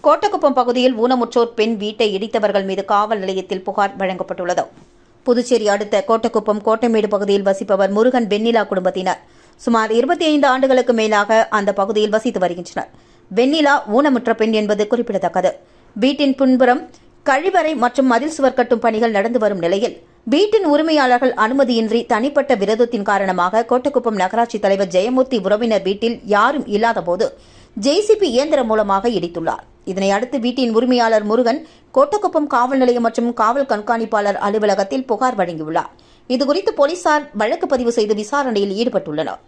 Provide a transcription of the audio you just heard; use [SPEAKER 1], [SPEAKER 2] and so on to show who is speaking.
[SPEAKER 1] கோட்டக்குப்பம் பகுதியில் ஊனமுற்றோர் பெண் வீட்டை இடித்தவர்கள் மீது காவல் நிலையத்தில் புகார் வழங்கப்பட்டுள்ளது. புதுச்சேரி அடுத்த கோட்டக்குப்பம் கோட்டைமேடு பகுதியில் வசிப்பவர் முருகன் வெண்ணிலா குடும்பத்தினர் சுமார் 25 ஆண்டுகளுக்கு மேலாக அந்த பகுதியில் வசித்து வருகின்றனர். வெண்ணிலா ஊனமுற்ற பெண் என்பது குறிப்பிடத்தக்கது. வீட்டின் பின்புறம் கழிவறை மற்றும் மதில் சுவர் கட்டும் பணிகள் நடந்து வரும் நிலையில் வீட்டின் உரிமையாளர்கள் அனுமதியின்றி தனிப்பட்ட விரோதத்தின் காரணமாக கோட்டக்குப்பம் நகராட்சி தலைவர் ஜெயமூர்த்தி உறவினர் வீட்டில் யாரும் இல்லாதபோது ஜேசிபி இயந்திரம் மூலமாக இடித்துள்ளார். இதனை அடுத்து வீட்டின் உரிமையாளர் முருகன் கோட்டக்குப்பம் காவல் நிலையம் மற்றும் காவல் கண்காணிப்பாளர் அலுவலகத்தில் புகார் வழங்கியுள்ளார். இதுகுறித்து போலீசார் வழக்கு பதிவு செய்து விசாரணையில் ஈடுபட்டுள்ளனர்.